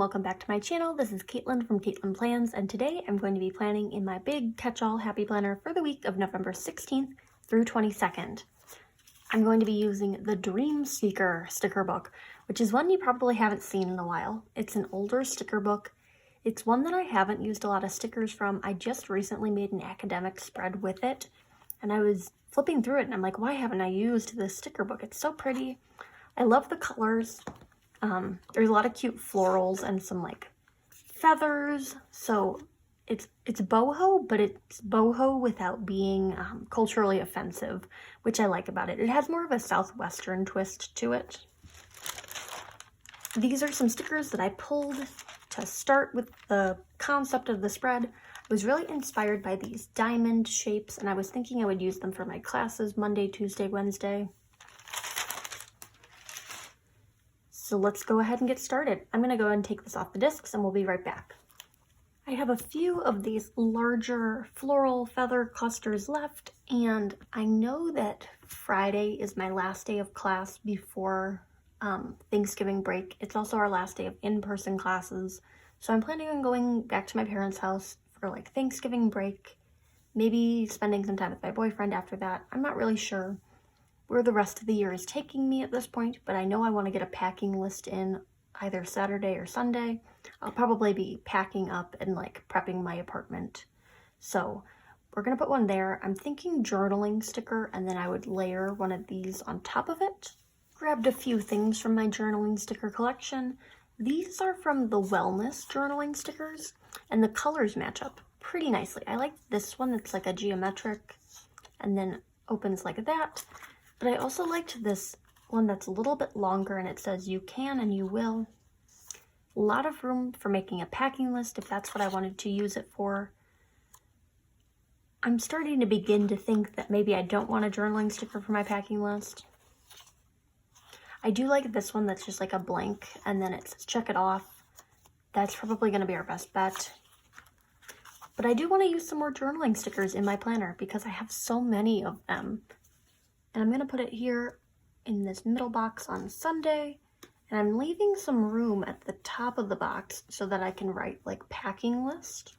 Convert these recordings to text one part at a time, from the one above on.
welcome back to my channel. This is Caitlin from Caitlin Plans, and today I'm going to be planning in my big catch-all happy planner for the week of November 16th through 22nd. I'm going to be using the Dream Seeker sticker book, which is one you probably haven't seen in a while. It's an older sticker book. It's one that I haven't used a lot of stickers from. I just recently made an academic spread with it, and I was flipping through it and I'm like, why haven't I used this sticker book? It's so pretty. I love the colors. There's a lot of cute florals and some like feathers. So it's boho, but it's boho without being culturally offensive, which I like about it. It has more of a Southwestern twist to it. These are some stickers that I pulled to start with the concept of the spread. I was really inspired by these diamond shapes, and I was thinking I would use them for my classes Monday, Tuesday, Wednesday. So let's go ahead and get started. I'm going to go ahead and take this off the discs and we'll be right back. I have a few of these larger floral feather clusters left, and I know that Friday is my last day of class before Thanksgiving break. It's also our last day of in-person classes, so I'm planning on going back to my parents' house for like Thanksgiving break, maybe spending some time with my boyfriend after that. I'm not really sure where the rest of the year is taking me at this point, but I know I want to get a packing list in either Saturday or Sunday. I'll probably be packing up and like prepping my apartment. So we're going to put one there. I'm thinking journaling sticker, and then I would layer one of these on top of it. Grabbed a few things from my journaling sticker collection. These are from the wellness journaling stickers, and the colors match up pretty nicely. I like this one that's like a geometric and then opens like that. But I also liked this one that's a little bit longer, and it says you can and you will. A lot of room for making a packing list if that's what I wanted to use it for. I'm starting to begin to think that maybe I don't want a journaling sticker for my packing list. I do like this one that's just like a blank and then it says check it off. That's probably going to be our best bet. But I do want to use some more journaling stickers in my planner because I have so many of them. And I'm going to put it here in this middle box on Sunday. And I'm leaving some room at the top of the box so that I can write like packing list.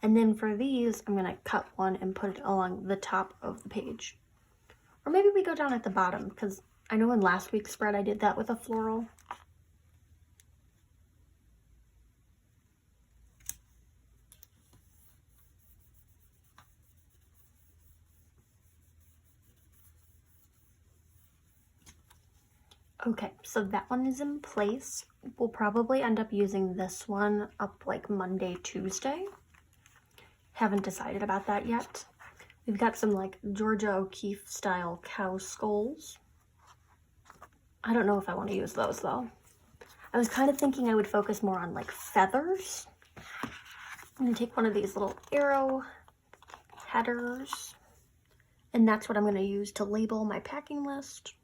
And then for these, I'm going to cut one and put it along the top of the page. Or maybe we go down at the bottom, because I know in last week's spread I did that with a floral. Okay, so that one is in place. We'll probably end up using this one up like Monday, Tuesday. Haven't decided about that yet. We've got some like Georgia O'Keeffe style cow skulls. I don't know if I want to use those though. I was kind of thinking I would focus more on like feathers. I'm going to take one of these little arrow headers, and that's what I'm going to use to label my packing list.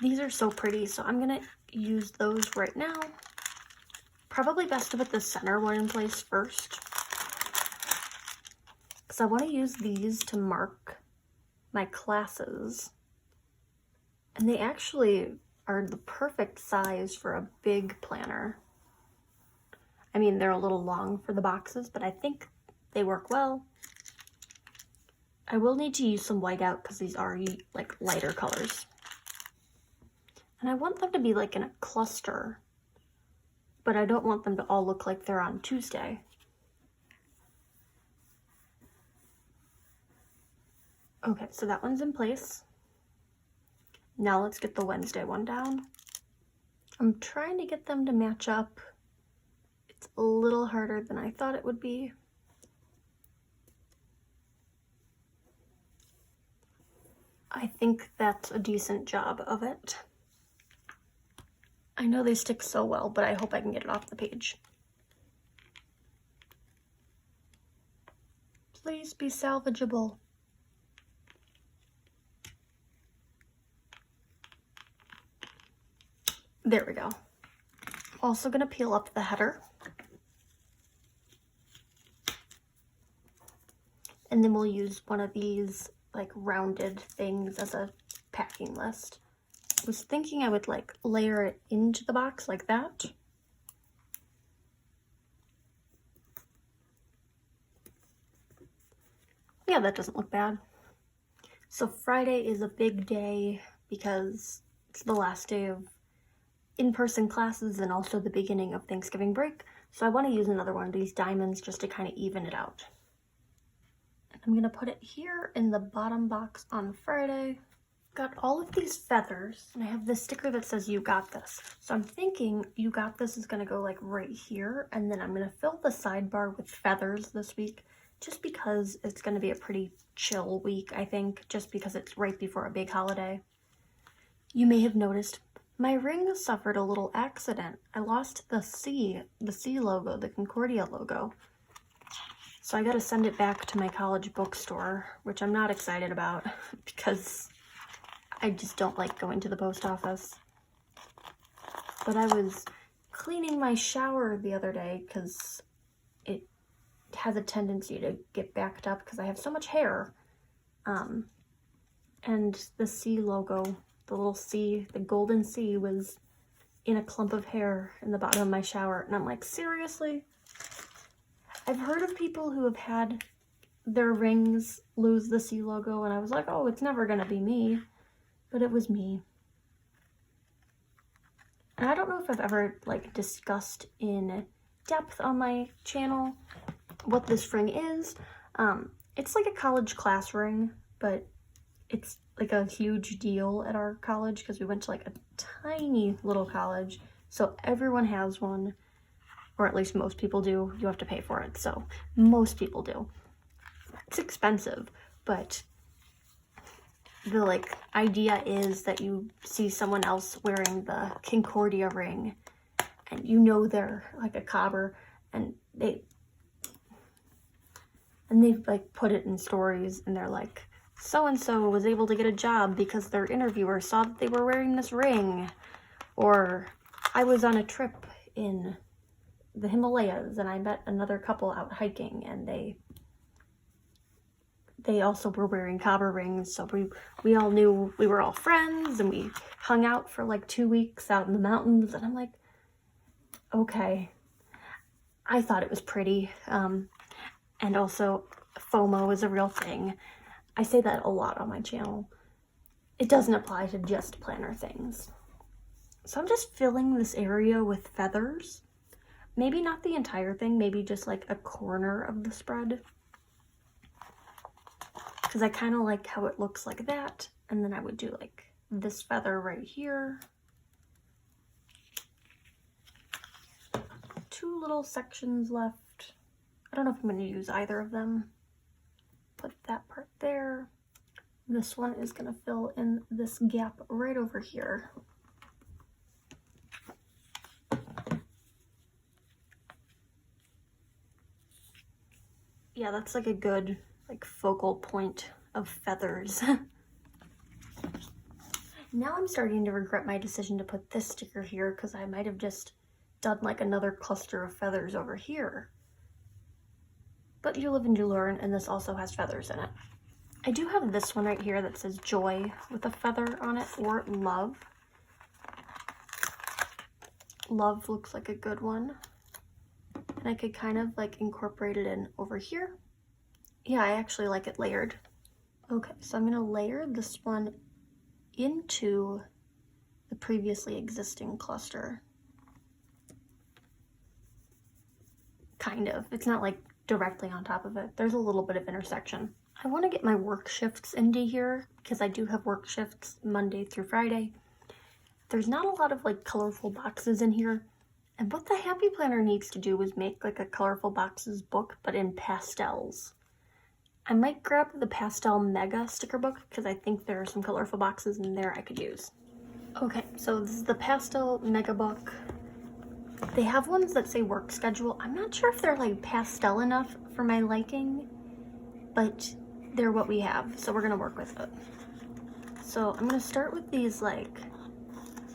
These are so pretty, so I'm going to use those right now. Probably best to put the center one in place first, because I want to use these to mark my classes. And they actually are the perfect size for a big planner. I mean, they're a little long for the boxes, but I think they work well. I will need to use some white out because these are like lighter colors. And I want them to be like in a cluster, but I don't want them to all look like they're on Tuesday. Okay, so that one's in place. Now let's get the Wednesday one down. I'm trying to get them to match up. It's a little harder than I thought it would be. I think that's a decent job of it. I know they stick so well, but I hope I can get it off the page. Please be salvageable. There we go. Also gonna peel up the header. And then we'll use one of these like rounded things as a packing list. was thinking I would like layer it into the box like that. Yeah, that doesn't look bad. So Friday is a big day because it's the last day of in-person classes and also the beginning of Thanksgiving break. So I want to use another one of these diamonds just to kind of even it out. I'm gonna put it here in the bottom box on Friday. Got all of these feathers, and I have this sticker that says "You got this." So I'm thinking "You got this" is gonna go like right here, and then I'm gonna fill the sidebar with feathers this week, just because it's gonna be a pretty chill week, I think, just because it's right before a big holiday. You may have noticed my ring suffered a little accident. I lost the C logo, the Concordia logo. So I gotta send it back to my college bookstore, which I'm not excited about because I just don't like going to the post office. But I was cleaning my shower the other day because it has a tendency to get backed up because I have so much hair. And the C logo, the little C, the golden C, was in a clump of hair in the bottom of my shower. And I'm like, seriously? I've heard of people who have had their rings lose the C logo, and I was like, oh, it's never gonna be me. But it was me. And I don't know if I've ever like discussed in depth on my channel what this ring is. It's like a college class ring, but it's like a huge deal at our college because we went to like a tiny little college. So everyone has one. Or at least most people do. You have to pay for it, so most people do. It's expensive, but the like idea is that you see someone else wearing the Concordia ring and you know they're like a cobber, and they've like put it in stories, and they're like, so and so was able to get a job because their interviewer saw that they were wearing this ring. Or I was on a trip in the Himalayas and I met another couple out hiking, and they also were wearing cobber rings, so we all knew, we were all friends, and we hung out for like 2 weeks out in the mountains. And I'm like, okay. I thought it was pretty. And also FOMO is a real thing. I say that a lot on my channel. It doesn't apply to just planner things. So I'm just filling this area with feathers. Maybe not the entire thing, maybe just like a corner of the spread. Because I kind of like how it looks like that. And then I would do like this feather right here. 2 little sections left. I don't know if I'm going to use either of them. Put that part there. This one is going to fill in this gap right over here. Yeah, that's like a good like focal point of feathers. Now I'm starting to regret my decision to put this sticker here because I might have just done like another cluster of feathers over here. But you live and you learn, and this also has feathers in it. I do have this one right here that says joy with a feather on it, or love. Love looks like a good one. And I could kind of like incorporate it in over here. Yeah, I actually like it layered. Okay, so I'm gonna layer this one into the previously existing cluster. Kind of. It's not like directly on top of it. There's a little bit of intersection. I want to get my work shifts into here because I do have work shifts Monday through Friday. There's not a lot of like colorful boxes in here. And what the Happy Planner needs to do is make like a colorful boxes book, but in pastels. I might grab the Pastel Mega sticker book because I think there are some colorful boxes in there I could use. Okay, so this is the Pastel Mega book. They have ones that say work schedule. I'm not sure if they're like pastel enough for my liking, but they're what we have, so we're gonna work with it. So I'm gonna start with these like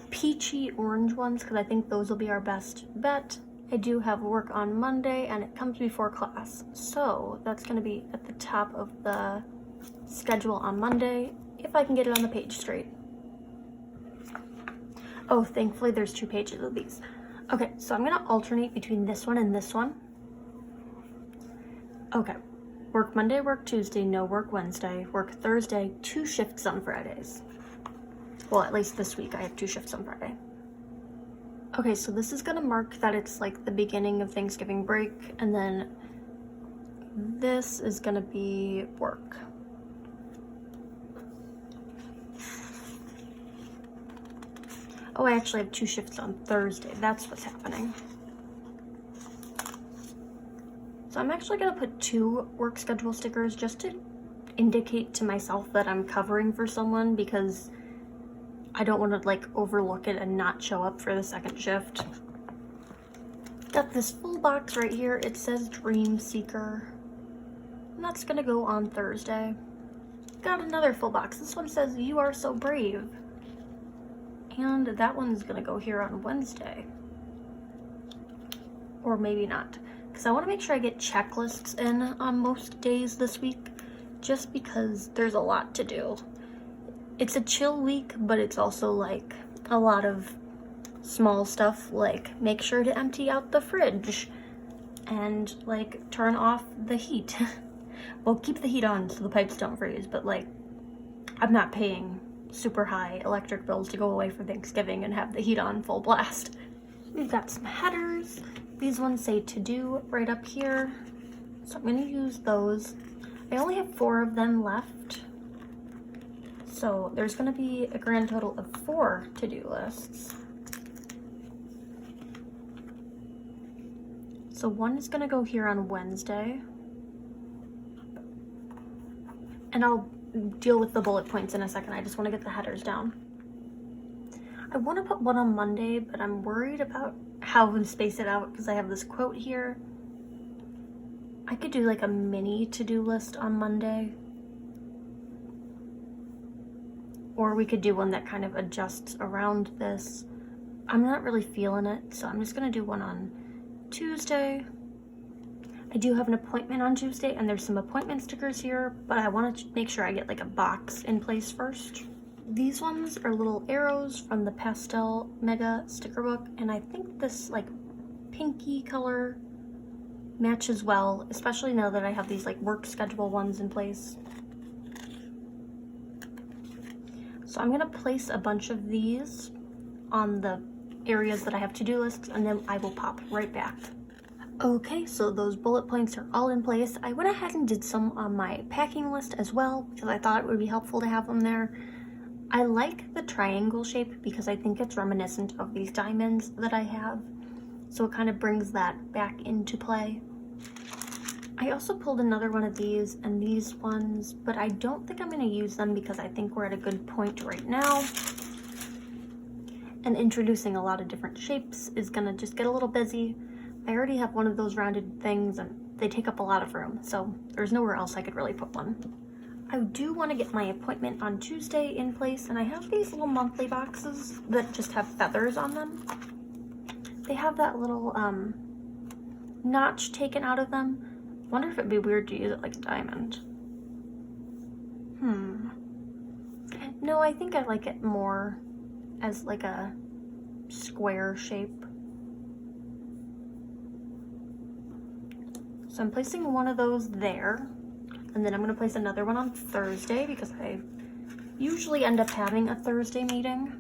peachy orange ones because I think those will be our best bet. I do have work on Monday and it comes before class, so that's gonna be at the top of the schedule on Monday if I can get it on the page straight. Oh, thankfully there's 2 pages of these. Okay, so I'm gonna alternate between this one and this one. Okay, work Monday, work Tuesday, no work Wednesday, work Thursday, 2 shifts on Fridays. Well, at least this week I have 2 shifts on Friday. Okay, so this is gonna mark that it's like the beginning of Thanksgiving break, and then this is gonna be work. Oh, I actually have 2 shifts on Thursday. That's what's happening. So I'm actually gonna put 2 work schedule stickers just to indicate to myself that I'm covering for someone, because I don't want to like overlook it and not show up for the second shift. Got this full box right here. It says Dream Seeker, and that's gonna go on Thursday. Got another full box. This one says You Are So Brave, and that one's gonna go here on Wednesday. Or maybe not, because I want to make sure I get checklists in on most days this week, just because there's a lot to do. It's a chill week, but it's also like a lot of small stuff, like make sure to empty out the fridge and like turn off the heat. Well, keep the heat on so the pipes don't freeze, but like I'm not paying super high electric bills to go away for Thanksgiving and have the heat on full blast. We've got some headers. These ones say to do right up here, so I'm gonna use those. I only have 4 of them left. So there's going to be a grand total of 4 to-do lists. So one is going to go here on Wednesday. And I'll deal with the bullet points in a second. I just want to get the headers down. I want to put one on Monday, but I'm worried about how to space it out because I have this quote here. I could do like a mini to-do list on Monday. Or we could do one that kind of adjusts around this. I'm not really feeling it, so I'm just gonna do one on Tuesday. I do have an appointment on Tuesday, and there's some appointment stickers here, but I want to make sure I get like a box in place first. These ones are little arrows from the Pastel Mega sticker book, and I think this like pinky color matches well, especially now that I have these like work schedule ones in place. So I'm gonna place a bunch of these on the areas that I have to-do lists, and then I will pop right back. Okay, so those bullet points are all in place. I went ahead and did some on my packing list as well, because I thought it would be helpful to have them there. I like the triangle shape because I think it's reminiscent of these diamonds that I have, so it kind of brings that back into play. I also pulled another one of these and these ones, but I don't think I'm going to use them because I think we're at a good point right now. And introducing a lot of different shapes is going to just get a little busy. I already have one of those rounded things and they take up a lot of room, so there's nowhere else I could really put one. I do want to get my appointment on Tuesday in place, and I have these little monthly boxes that just have feathers on them. They have that little notch taken out of them. Wonder if it'd be weird to use it like a diamond. No, I think I like it more as like a square shape. So I'm placing one of those there, and then I'm going to place another one on Thursday because I usually end up having a Thursday meeting.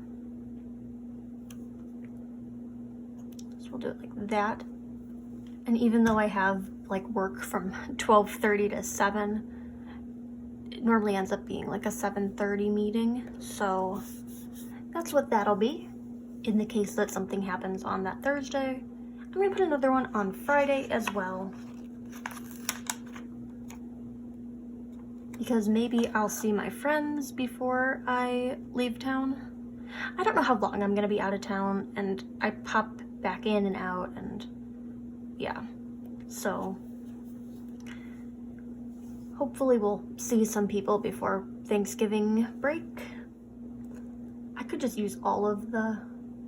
So we'll do it like that. And even though I have like work from 12:30 to 7, it normally ends up being like a 7:30 meeting, so that's what that'll be in the case that something happens on that Thursday. I'm gonna put another one on Friday as well, because maybe I'll see my friends before I leave town. I don't know how long I'm gonna be out of town, and I pop back in and out, and yeah, so hopefully we'll see some people before Thanksgiving break. I could just use all of the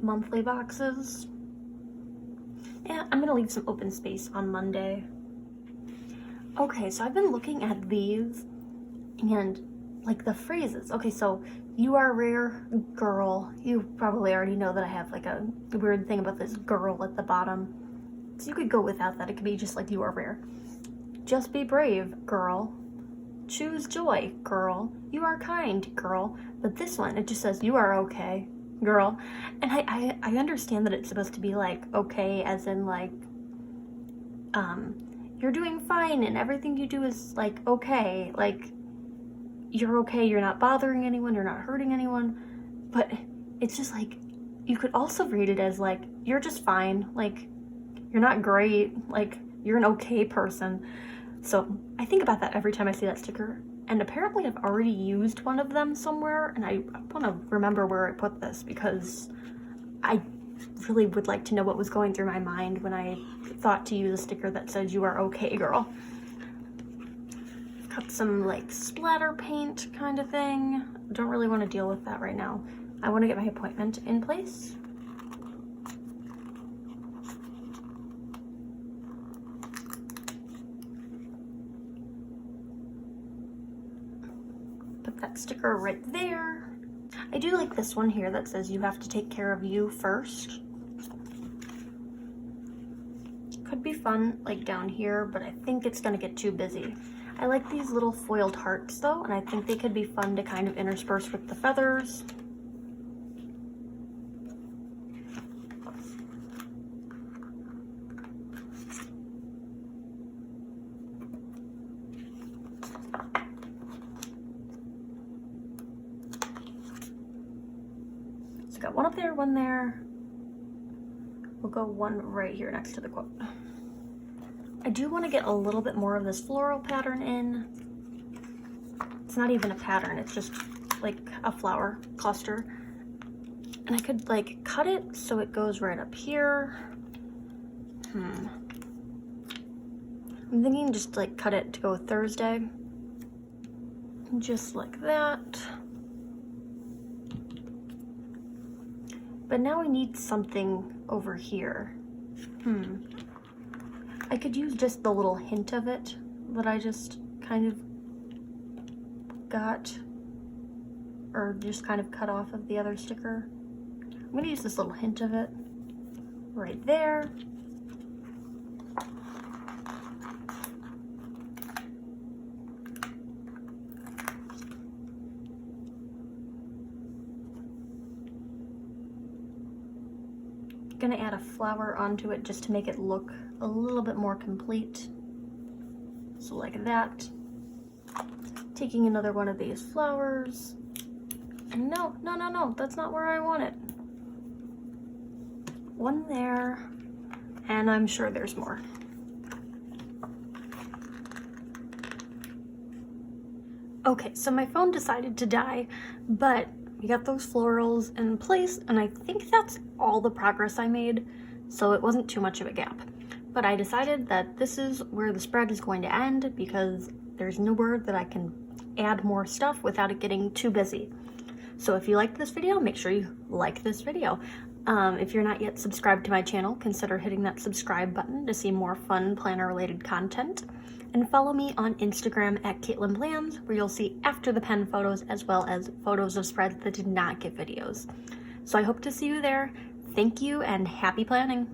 monthly boxes. Yeah, I'm gonna leave some open space on Monday. Okay, so I've been looking at these and like the phrases. Okay, so You are rare, girl. You probably already know that I have like a weird thing about this girl at the bottom. So you could go without that. It could be just like you are rare. Just be brave, girl. Choose joy, girl. You are kind, girl. But this one, it just says you are okay, girl. And I understand that it's supposed to be like okay as in like you're doing fine and everything you do is like okay, like you're okay, you're not bothering anyone, you're not hurting anyone. But it's just like you could also read it as like you're just fine, like you're not great, like you're an okay person. So I think about that every time I see that sticker, and apparently I've already used one of them somewhere, and I want to remember where I put this because I really would like to know what was going through my mind when I thought to use a sticker that said you are okay, girl. Got some like splatter paint kind of thing. Don't really want to deal with that right now. I want to get my appointment in place. Put that sticker right there. I do like this one here that says you have to take care of you first. Could be fun like down here, but I think it's gonna get too busy. I like these little foiled hearts though, and I think they could be fun to kind of intersperse with the feathers. So got one up there, one there. We'll go one right here next to the quote. I do want to get a little bit more of this floral pattern in. It's not even a pattern, it's just like a flower cluster. And I could like cut it so it goes right up here. I'm thinking just like cut it to go Thursday. Just like that. But now I need something over here. I could use just the little hint of it that I just kind of got, or just kind of cut off of the other sticker. I'm gonna use this little hint of it right there. Gonna add a flower onto it just to make it look a little bit more complete. So like that. Taking another one of these flowers. And no, that's not where I want it. One there, and I'm sure there's more. Okay, so my phone decided to die, but we got those florals in place, and I think that's all the progress I made, so it wasn't too much of a gap. But I decided that this is where the spread is going to end because there's nowhere that I can add more stuff without it getting too busy. So if you liked this video, make sure you like this video. If you're not yet subscribed to my channel, consider hitting that subscribe button to see more fun planner related content. And follow me on Instagram at Caitlin Plans, where you'll see after the pen photos as well as photos of spreads that did not get videos. So I hope to see you there. Thank you and happy planning.